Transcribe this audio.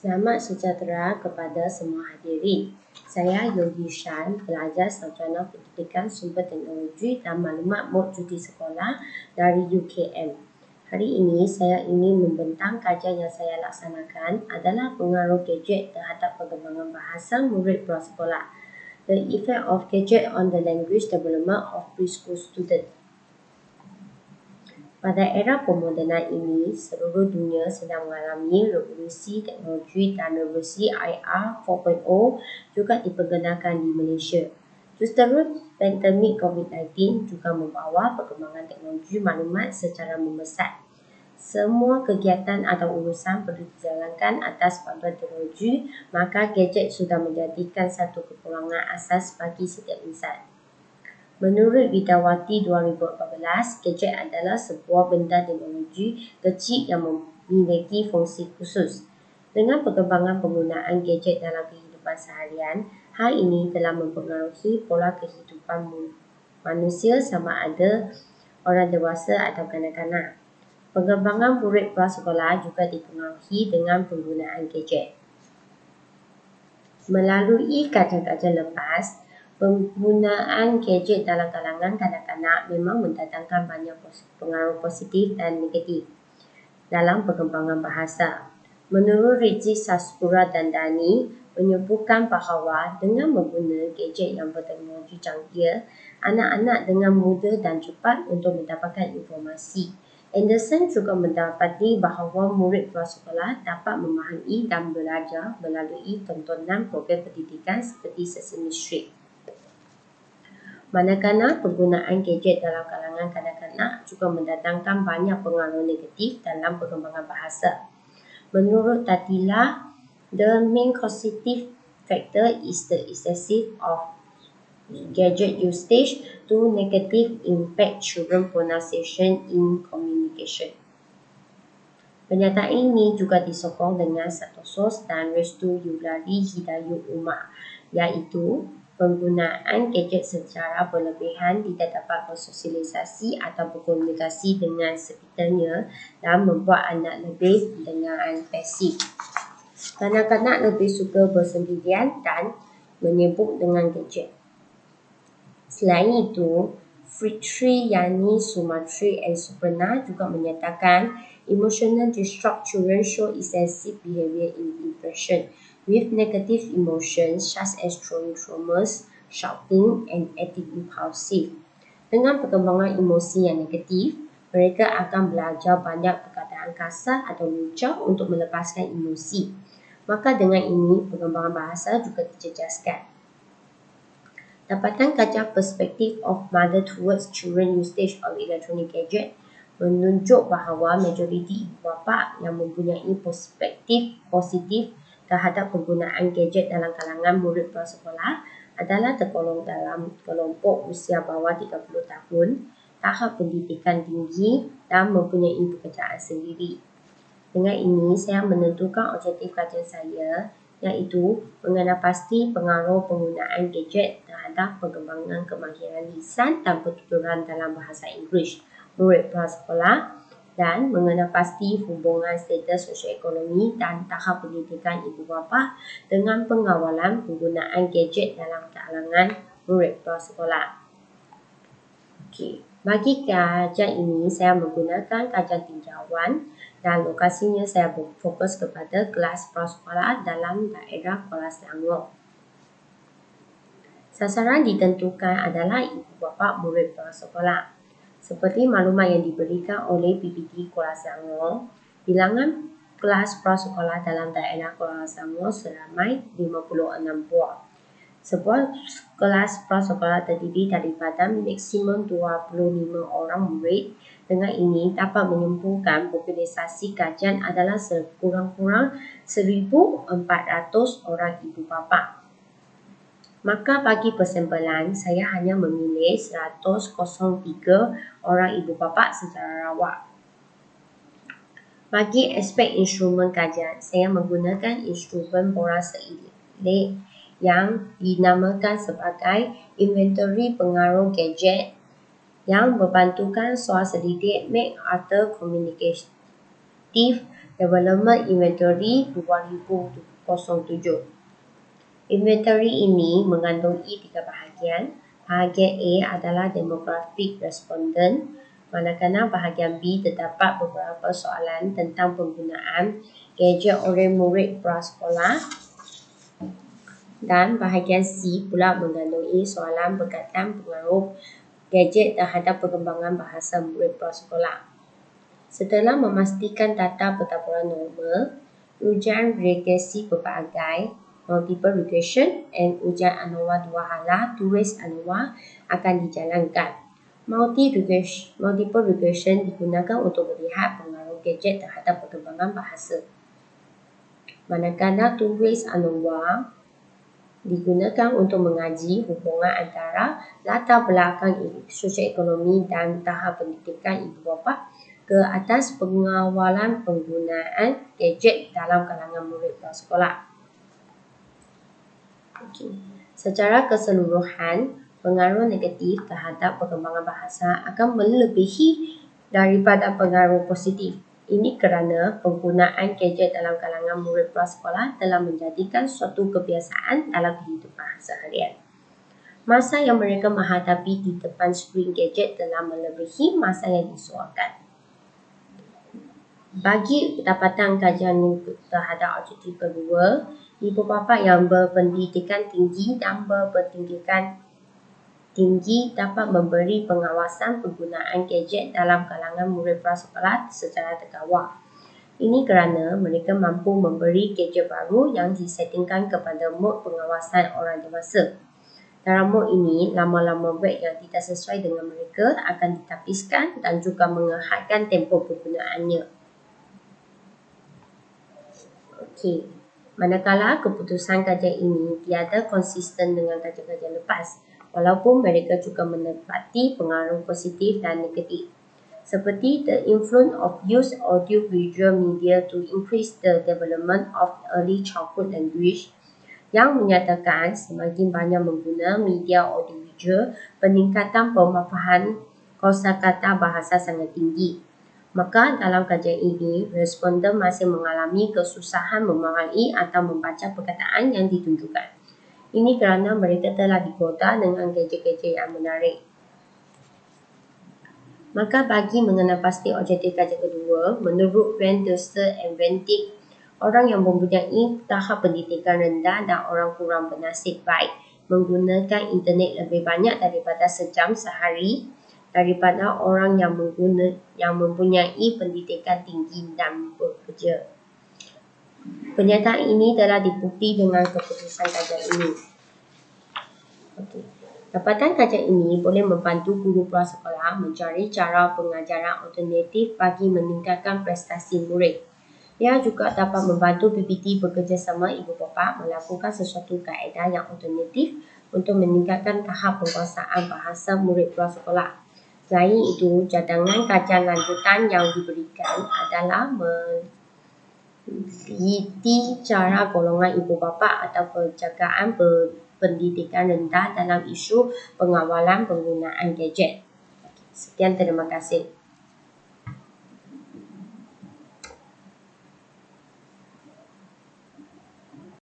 Selamat sejahtera kepada semua hadirin. Saya Yogi Shan, pelajar Sarjana Pendidikan Sumber Teknologi dan Maklumat Mod Judi Sekolah dari UKM. Hari ini saya ingin membentang kajian yang saya laksanakan adalah pengaruh gadget terhadap perkembangan bahasa murid prasekolah. The effect of gadget on the language development of preschool students. Pada era pemodenan ini, seluruh dunia sedang mengalami revolusi teknologi dan revolusi IR 4.0 juga diperkenalkan di Malaysia. Justru pandemik COVID-19 juga membawa perkembangan teknologi maklumat secara membesar. Semua kegiatan atau urusan perlu dijalankan atas panduan teknologi, maka gadget sudah menjadikan satu keperluan asas bagi setiap insan. Menurut Widawati 2014, gadget adalah sebuah benda teknologi kecil yang memiliki fungsi khusus. Dengan perkembangan penggunaan gadget dalam kehidupan seharian, hal ini telah mempengaruhi pola kehidupan manusia sama ada orang dewasa atau kanak-kanak. Perkembangan murid prasekolah juga dipengaruhi dengan penggunaan gadget. Melalui kajian-kajian lepas, penggunaan gadget dalam kalangan kanak-kanak memang mendatangkan banyak pengaruh positif dan negatif dalam perkembangan bahasa. Menurut Rizky Saspura dan Dani, menyebutkan bahawa dengan menggunakan gadget yang berteknologi canggih, anak-anak dengan mudah dan cepat untuk mendapatkan informasi. Anderson juga mendapati bahawa murid prasekolah dapat memahami dan belajar melalui tontonan program pendidikan seperti Sesame Street. Manakala penggunaan gadget dalam kalangan kanak-kanak juga mendatangkan banyak pengaruh negatif dalam perkembangan bahasa. Menurut Tatila, the main causative factor is the excessive of gadget usage to negative impact children pronunciation in communication. Pernyataan ini juga disokong dengan Santosos dan Restu Yulari Hidayut Umar, iaitu penggunaan gadget secara berlebihan tidak dapat bersosialisasi atau berkomunikasi dengan sekitarnya dan membuat anak lebih dengan pasif. Kanak-kanak lebih suka bersendirian dan menyibuk dengan gadget. Selain itu, Fitri, Yani, Sumatri and Suparna juga menyatakan emotional distraught children show excessive behavior in impression with negative emotions such as throwing traumas, shouting and acting impulsive. Dengan perkembangan emosi yang negatif, mereka akan belajar banyak perkataan kasar atau lucah untuk melepaskan emosi. Maka dengan ini, perkembangan bahasa juga dijejaskan. Dapatan kajian perspektif of mother towards children usage of electronic gadget menunjuk bahawa majoriti ibu bapa yang mempunyai perspektif positif terhadap penggunaan gadget dalam kalangan murid prasekolah adalah tergolong dalam kelompok usia bawah 30 tahun, tahap pendidikan tinggi dan mempunyai pekerjaan sendiri. Dengan ini, saya menentukan objektif kajian saya, iaitu mengenal pasti pengaruh penggunaan gadget terhadap perkembangan kemahiran lisan dan pertuturan dalam bahasa Inggeris murid prasekolah dan mengenal pasti hubungan status sosioekonomi dan tahap pendidikan ibu bapa dengan pengawalan penggunaan gadget dalam kalangan murid prasekolah. Bagi kajian ini, saya menggunakan kajian tinjauan dan lokasinya saya berfokus kepada kelas prasekolah dalam daerah Kuala Selangor. Sasaran ditentukan adalah ibu bapa murid prasekolah. Seperti maklumat yang diberikan oleh PPT Kuala Selangor, bilangan kelas prasekolah dalam daerah Kuala Selangor seramai 56 buah. Sebuah kelas prasekolah terdiri daripada maksimum 25 orang murid. Dengan ini dapat menyimpulkan populasi kajian adalah sekurang-kurang 1,400 orang ibu bapa. Maka bagi persembalan, saya hanya memilih 103 orang ibu bapa secara rawat. Bagi aspek instrumen kajian, saya menggunakan instrumen borang seilik yang dinamakan sebagai inventory pengaruh gadget yang membantukan soal selidik MacArthur Communicative Development Inventory 2007. Inventory ini mengandungi 3 bahagian. Bahagian A adalah Demographic Respondent, manakala bahagian B terdapat beberapa soalan tentang penggunaan gadget oleh murid prasekolah, dan bahagian C pula mengandungi soalan berkaitan pengaruh gadget terhadap perkembangan bahasa murid prasekolah. Setelah memastikan data pertaburan normal, ujian regresi berbagai, multiple regression dan ujian ANOVA 2 hala tulis ANOVA akan dijalankan. Multiple regression digunakan untuk melihat pengaruh gadget terhadap perkembangan bahasa. Manakala tulis ANOVA digunakan untuk mengaji hubungan antara latar belakang sosioekonomi dan tahap pendidikan ibu bapa ke atas pengawalan penggunaan gadget dalam kalangan murid prasekolah. Secara keseluruhan, pengaruh negatif terhadap perkembangan bahasa akan melebihi daripada pengaruh positif. Ini kerana penggunaan gadget dalam kalangan murid prasekolah telah menjadikan suatu kebiasaan dalam kehidupan seharian. Masa yang mereka menghadapi di depan skrin gadget telah melebihi masa yang disuarakan. Bagi pendapatan kajian terhadap objektif kedua, ibu bapa yang berpendidikan tinggi dan berpendidikan tinggi dapat memberi pengawasan penggunaan gadget dalam kalangan murid prasekolah secara terkawal. Ini kerana mereka mampu memberi gadget baru yang disettingkan kepada mod pengawasan orang dewasa. Dalam mod ini, lama-lama web yang tidak sesuai dengan mereka akan ditapiskan dan juga mengehatkan tempoh penggunaannya. Manakala keputusan kajian ini tiada konsisten dengan kajian-kajian lepas, walaupun mereka juga menepati pengaruh positif dan negatif. Seperti the influence of use audio-visual media to increase the development of early childhood language, yang menyatakan semakin banyak mengguna media audio-visual, peningkatan pemahaman kosakata bahasa sangat tinggi. Maka dalam kajian ini, responden masih mengalami kesusahan memahami atau membaca perkataan yang ditunjukkan. Ini kerana mereka telah digoda dengan gadget-gadget yang menarik. Maka bagi mengenal pasti objektif kajian kedua, menurut Van Duster and Van Dijk, orang yang mempunyai tahap pendidikan rendah dan orang kurang bernasib baik menggunakan internet lebih banyak daripada sejam sehari daripada orang yang mempunyai pendidikan tinggi dan bekerja. Pernyataan ini telah dibukti dengan keputusan kajian ini. Dapatan kajian ini boleh membantu guru prasekolah mencari cara pengajaran alternatif bagi meningkatkan prestasi murid. Ia juga dapat membantu PPT bekerjasama ibu bapa melakukan sesuatu kaedah yang alternatif untuk meningkatkan tahap penguasaan bahasa murid prasekolah. Selain itu, cadangan kajian lanjutan yang diberikan adalah meneliti cara golongan ibu bapa atau penjagaan pendidikan rendah dalam isu pengawalan penggunaan gadget. Sekian, terima kasih.